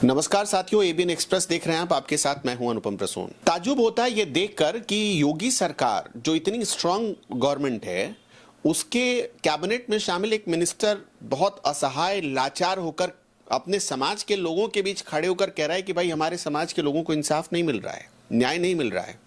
नमस्कार साथियों, ABN express देख रहे हैं आप। आपके साथ मैं हूं अनुपम प्रसून। ताज्जुब होता है ये देखकर कि योगी सरकार जो इतनी स्ट्रांग गवर्नमेंट है, उसके कैबिनेट में शामिल एक मिनिस्टर बहुत असहाय लाचार होकर अपने समाज के लोगों के बीच खड़े होकर कह रहा है कि भाई हमारे समाज के लोगों को इंसाफ नहीं मिल रहा है, न्याय नहीं मिल रहा है।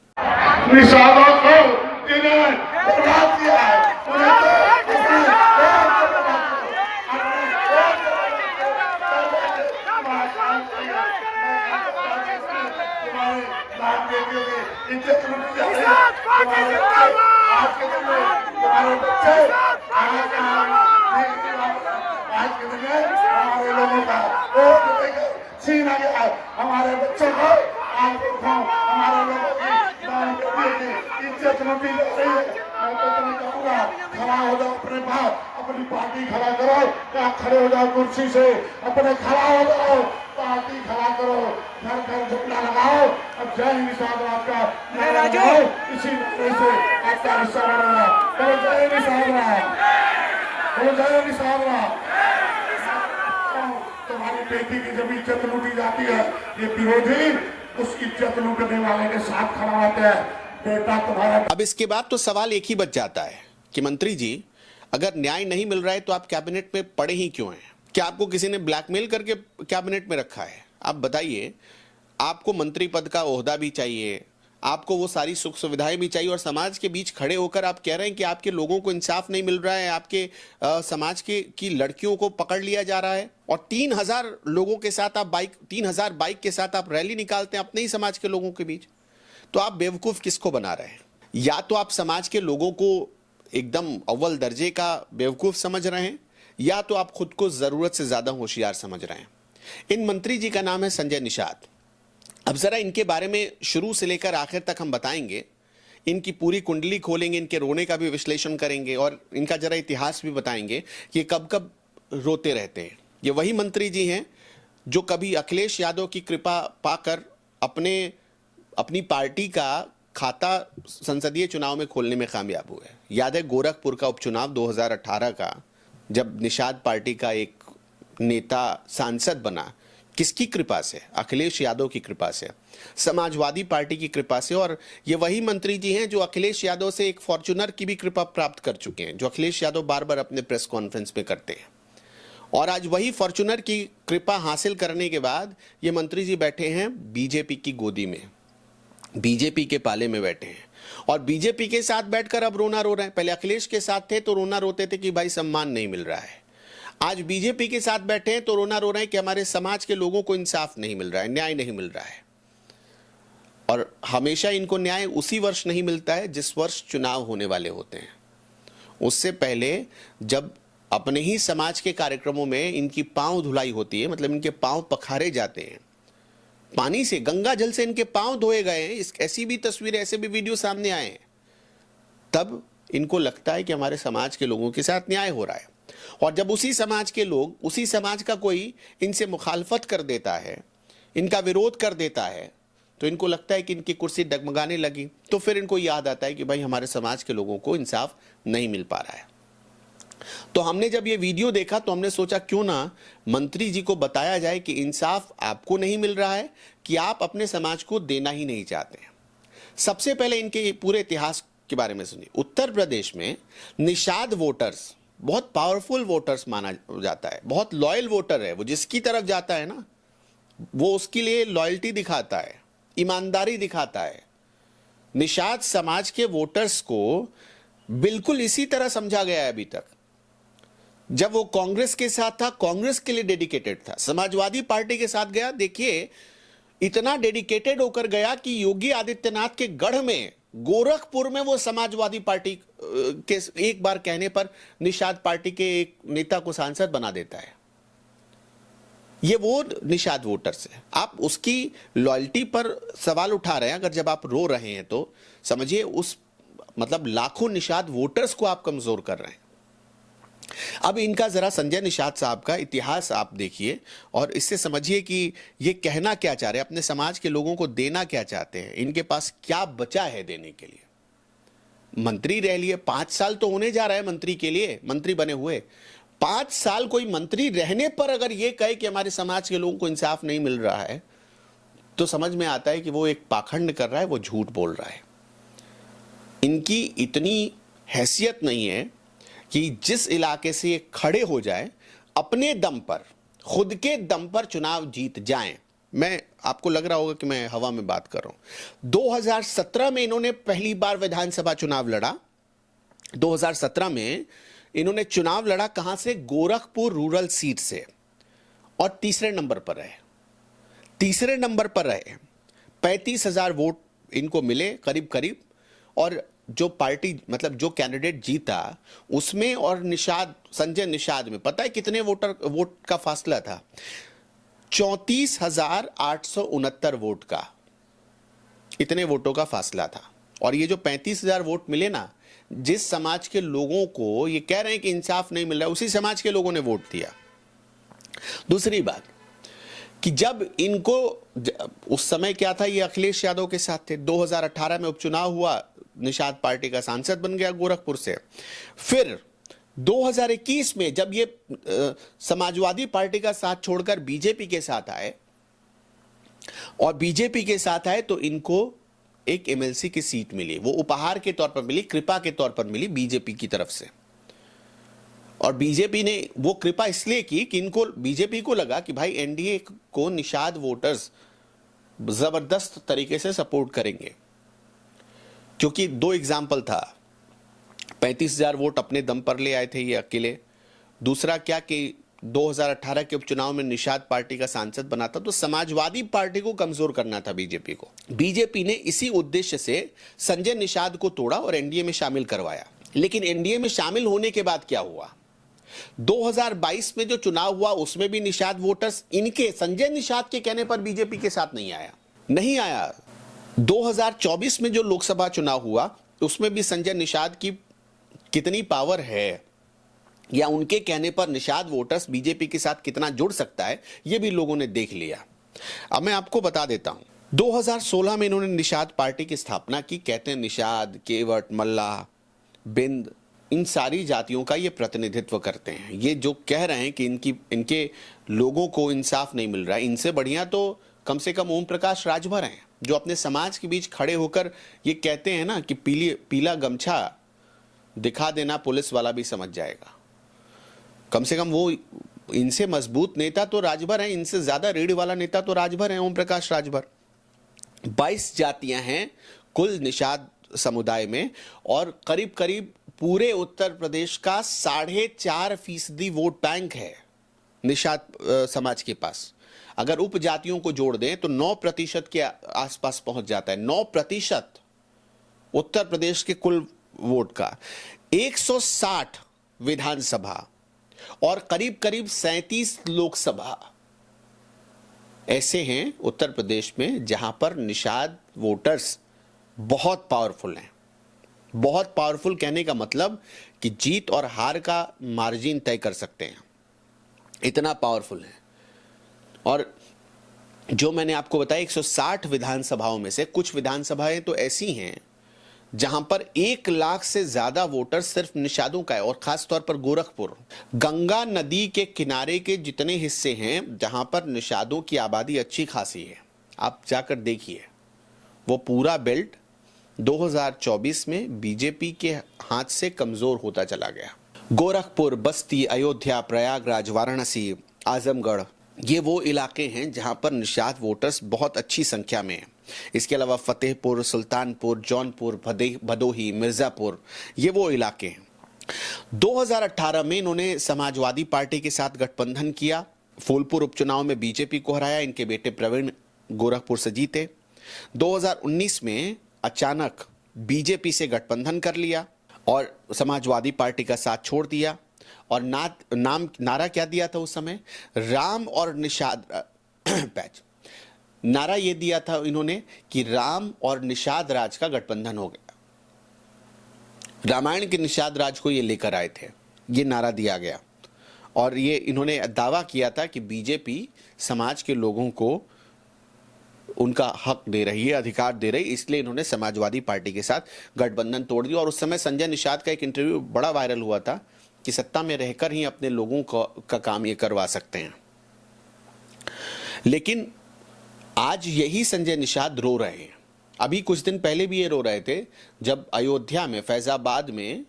हमारे बच्चों को हमारे लोगों की इज्जत लूटी जा रही है। मैं तो तुम्हें कहूँगा, खड़ा हो जाओ, अपने पास अपनी पार्टी खड़ा करो, या खड़े हो जाओ कुर्सी से, अपने खड़ा हो जाओ, पार्टी खड़ा करो, घर घर झंडा लगाओ, अब जय हिंद साहब का नारा लगाओ। इसी नारे से आपका हिस्सा बढ़ेगा। बोलो जय हिंद साहब, बोलो जय हिंद साहब। तुम्हारी बेटी की जब इज्जत लूटी जाती है, ये विरोधी उस इज्जत लूटने वाले के साथ खड़ा रहते हैं। बेटा तुम्हारा। अब इसके बाद तो सवाल एक ही बच जाता है कि मंत्री जी, अगर न्याय नहीं मिल रहा है तो आप कैबिनेट में पड़े ही क्यों हैं? क्या आपको किसी ने ब्लैकमेल करके कैबिनेट में रखा है? आप बताइए, आपको मंत्री पद का ओहदा भी चाहिए, आपको वो सारी सुख सुविधाएं भी चाहिए, और समाज के बीच खड़े होकर आप कह रहे हैं कि आपके लोगों को इंसाफ नहीं मिल रहा है, आपके समाज की लड़कियों को पकड़ लिया जा रहा है, और 3000 लोगों के साथ आप 3000 बाइक के साथ आप रैली निकालते हैं अपने ही समाज के लोगों के बीच। तो आप बेवकूफ किसको बना रहे हैं? या तो आप समाज के लोगों को एकदम अव्वल दर्जे का बेवकूफ समझ रहे हैं, या तो आप खुद को जरूरत से ज्यादा होशियार समझ रहे हैं। इन मंत्री जी का नाम है संजय निषाद। अब जरा इनके बारे में शुरू से लेकर आखिर तक हम बताएंगे, इनकी पूरी कुंडली खोलेंगे, इनके रोने का भी विश्लेषण करेंगे, और इनका जरा इतिहास भी बताएंगे कि कब कब रोते रहते हैं। ये वही मंत्री जी हैं जो कभी अखिलेश यादव की कृपा पाकर अपनी पार्टी का खाता संसदीय चुनाव में खोलने में कामयाब हुए। याद है गोरखपुर का उपचुनाव 2018 का, जब निषाद पार्टी का एक नेता सांसद बना, किसकी कृपा से? अखिलेश यादव की कृपा से, समाजवादी पार्टी की कृपा से। और ये वही मंत्री जी हैं जो अखिलेश यादव से एक फॉर्च्यूनर की भी कृपा प्राप्त कर चुके हैं, जो अखिलेश यादव बार बार अपने प्रेस कॉन्फ्रेंस में करते हैं। और आज वही फॉर्च्यूनर की कृपा हासिल करने के बाद ये मंत्री जी बैठे हैं बीजेपी की गोदी में, बीजेपी के पाले में बैठे हैं, और बीजेपी के साथ बैठकर अब रोना रो रहे हैं। पहले अखिलेश के साथ थे तो रोना रोते थे कि भाई सम्मान नहीं मिल रहा है। आज बीजेपी के साथ बैठे हैं तो रोना रो रहे हैं कि हमारे समाज के लोगों को इंसाफ नहीं मिल रहा है, न्याय नहीं मिल रहा है। और हमेशा इनको न्याय उसी वर्ष नहीं मिलता है जिस वर्ष चुनाव होने वाले होते हैं। उससे पहले जब अपने ही समाज के कार्यक्रमों में इनकी पांव धुलाई होती है, मतलब इनके पांव पखारे जाते हैं, पानी से, गंगा जल से इनके पांव धोए गए हैं, ऐसी भी तस्वीरें, ऐसे भी वीडियो सामने आए हैं, तब इनको लगता है कि हमारे समाज के लोगों के साथ न्याय हो रहा है। और जब उसी समाज के लोग, उसी समाज का कोई इनसे मुखालफत कर देता है, इनका विरोध कर देता है, तो इनको लगता है कि इनकी कुर्सी डगमगाने लगी। तो फिर इनको याद आता है कि भाई हमारे समाज के लोगों को इंसाफ नहीं मिल पा रहा है। तो हमने जब ये वीडियो देखा तो हमने सोचा क्यों ना मंत्री जी को बताया जाए कि इंसाफ आपको नहीं मिल रहा है कि आप अपने समाज को देना ही नहीं चाहते हैं। सबसे पहले इनके पूरे इतिहास के बारे में सुनिए। उत्तर प्रदेश में निषाद वोटर्स बहुत पावरफुल वोटर्स माना जाता है, बहुत लॉयल वोटर है। वो जिसकी तरफ जाता है ना, वो उसके लिए लॉयल्टी दिखाता है, ईमानदारी दिखाता है। निषाद समाज के वोटर्स को बिल्कुल इसी तरह समझा गया है अभी तक। जब वो कांग्रेस के साथ था, कांग्रेस के लिए डेडिकेटेड था, समाजवादी पार्टी के साथ गया, देखिए इतना डेडिकेटेड होकर गया कि योगी आदित्यनाथ के गढ़ में, गोरखपुर में, वो समाजवादी पार्टी के एक बार कहने पर निषाद पार्टी के एक नेता को सांसद बना देता है। ये वो निषाद वोटर्स है। आप उसकी लॉयल्टी पर सवाल उठा रहे हैं। अगर जब आप रो रहे हैं तो समझिए उस मतलब लाखों निषाद वोटर्स को आप कमजोर कर रहे हैं। अब इनका जरा संजय निषाद साहब का इतिहास आप देखिए और इससे समझिए कि ये कहना क्या चाह रहे हैं, अपने समाज के लोगों को देना क्या चाहते हैं, इनके पास क्या बचा है देने के लिए। मंत्री रह लिए, 5 साल तो होने जा रहा है मंत्री के लिए, मंत्री बने हुए 5 साल कोई मंत्री रहने पर अगर ये कहे कि हमारे समाज के लोगों को इंसाफ नहीं मिल रहा है, तो समझ में आता है कि वो एक पाखंड कर रहा है, वो झूठ बोल रहा है। इनकी इतनी हैसियत नहीं है कि जिस इलाके से ये खड़े हो जाए, अपने दम पर, खुद के दम पर चुनाव जीत जाएं। मैं, आपको लग रहा होगा कि मैं हवा में बात कर रहा हूं। 2017 में इन्होंने पहली बार विधानसभा चुनाव लड़ा। 2017 में इन्होंने चुनाव लड़ा कहां से? गोरखपुर रूरल सीट से, और तीसरे नंबर पर रहे। 35,000 वोट इनको मिले करीब करीब। और जो पार्टी, मतलब जो कैंडिडेट जीता उसमें और निषाद, संजय निषाद में, पता है कितने वोट का फासला था? 34,869 वोट का, इतने वोटों का फासला था। और ये जो 35,000 वोट मिले ना, जिस समाज के लोगों को ये कह रहे हैं कि इंसाफ नहीं मिल रहा, उसी समाज के लोगों ने वोट दिया। दूसरी बात कि जब इनको, उस समय क्या था, ये अखिलेश यादव के साथ थे। 2018 में उपचुनाव हुआ, निषाद पार्टी का सांसद बन गया गोरखपुर से। फिर 2021 में जब ये समाजवादी पार्टी का साथ छोड़कर बीजेपी के साथ आए, और बीजेपी के साथ आए, तो इनको एक एमएलसी की सीट मिली। वो उपहार के तौर पर मिली, कृपा के तौर पर मिली बीजेपी की तरफ से। और बीजेपी ने वो कृपा इसलिए की कि इनको, बीजेपी को लगा कि भाई एनडीए को निषाद वोटर्स जबरदस्त तरीके से सपोर्ट करेंगे। क्योंकि 2 एग्जाम्पल था, 35,000 वोट अपने दम पर ले आए थे ये अकेले। दूसरा क्या कि 2018 के उपचुनाव में निषाद पार्टी का सांसद बना था, तो समाजवादी पार्टी को कमजोर करना था बीजेपी को। बीजेपी ने इसी उद्देश्य से संजय निषाद को तोड़ा और एनडीए में शामिल करवाया। लेकिन एनडीए में शामिल होने के बाद क्या हुआ? 2022 में जो चुनाव हुआ उसमें भी निषाद वोटर्स इनके, संजय निषाद के कहने पर बीजेपी के साथ नहीं आया। 2024 में जो लोकसभा चुनाव हुआ उसमें भी संजय निषाद की कितनी पावर है, या उनके कहने पर निषाद वोटर्स बीजेपी के साथ कितना जुड़ सकता है, ये भी लोगों ने देख लिया। अब मैं आपको बता देता हूं, 2016 में इन्होंने निषाद पार्टी की स्थापना की। कहते हैं निषाद, केवट, मल्लाह, बिंद, इन सारी जातियों का ये प्रतिनिधित्व करते हैं। ये जो कह रहे हैं कि इनके लोगों को इंसाफ नहीं मिल रहा है, इनसे बढ़िया तो कम से कम ओम प्रकाश राजभर हैं, जो अपने समाज के बीच खड़े होकर ये कहते हैं ना कि पीला गमछा दिखा देना पुलिस वाला भी समझ जाएगा। कम से कम वो, इनसे मजबूत नेता तो राजभर हैं, इनसे ज्यादा रीढ़ वाला नेता तो राजभर हैं, ओम प्रकाश राजभर। 22 जातियां हैं कुल निषाद समुदाय में, और करीब करीब पूरे उत्तर प्रदेश का 4.5% वोट बैंक है निषाद समाज के पास। अगर उपजातियों को जोड़ दें तो 9% के आसपास पहुंच जाता है। 9% उत्तर प्रदेश के कुल वोट का। 160 विधानसभा और करीब करीब 37 लोकसभा ऐसे हैं उत्तर प्रदेश में जहां पर निषाद वोटर्स बहुत पावरफुल हैं। बहुत पावरफुल कहने का मतलब कि जीत और हार का मार्जिन तय कर सकते हैं, इतना पावरफुल है। और जो मैंने आपको बताया 160 विधानसभाओं में से कुछ विधानसभाएं तो ऐसी हैं जहां पर 1 लाख से ज्यादा वोटर सिर्फ निषादों का है। और खास तौर पर गोरखपुर, गंगा नदी के किनारे के जितने हिस्से हैं जहां पर निषादों की आबादी अच्छी खासी है, आप जाकर देखिए। वो पूरा बेल्ट 2024 में बीजेपी के हाथ से कमजोर होता चला गया। गोरखपुर, बस्ती, अयोध्या, प्रयागराज, वाराणसी, आजमगढ़, ये वो इलाके हैं जहां पर निषाद वोटर्स बहुत अच्छी संख्या में हैं। इसके अलावा फतेहपुर, सुल्तानपुर, जौनपुर, भदोही, मिर्जापुर, ये वो इलाके हैं। 2018 में इन्होंने समाजवादी पार्टी के साथ गठबंधन किया। फूलपुर उपचुनाव में बीजेपी को हराया, इनके बेटे प्रवीण गोरखपुर से जीते। 2019 में अचानक बीजेपी से गठबंधन कर लिया और समाजवादी पार्टी का साथ छोड़ दिया। और नारा क्या दिया था उस समय? राम और निषाद पैच। नारा ये दिया था इन्होंने कि राम और निषाद राज का गठबंधन हो गया। रामायण के निषाद राज को ये लेकर आए थे, ये नारा दिया गया। और ये इन्होंने दावा किया था कि बीजेपी समाज के लोगों को उनका हक दे रही है, अधिकार दे रही है, इसलिए इन्होंने समाजवादी पार्टी के साथ गठबंधन तोड़ दिया। और उस समय संजय निषाद का एक इंटरव्यू बड़ा वायरल हुआ था कि सत्ता में रहकर ही अपने लोगों का काम ये करवा सकते हैं। लेकिन आज यही संजय निषाद रो रहे हैं। अभी कुछ दिन पहले भी ये रो रहे थे जब अयोध्या में, फैजाबाद में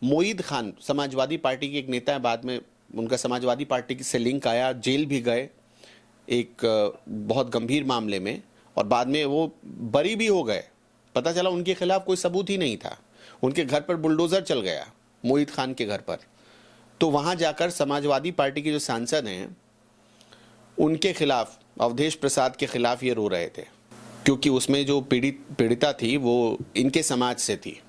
मोईद खान, समाजवादी पार्टी के एक नेता है, बाद में उनका समाजवादी पार्टी से लिंक आया, जेल भी गए एक बहुत गंभीर मामले में, और बाद में वो बरी भी हो गए। पता चला उनके खिलाफ कोई सबूत ही नहीं था। उनके घर पर बुलडोजर चल गया, मोईद खान के घर पर। तो वहां जाकर समाजवादी पार्टी के जो सांसद हैं उनके खिलाफ, अवधेश प्रसाद के खिलाफ ये रो रहे थे, क्योंकि उसमें जो पीड़िता थी वो इनके समाज से थी।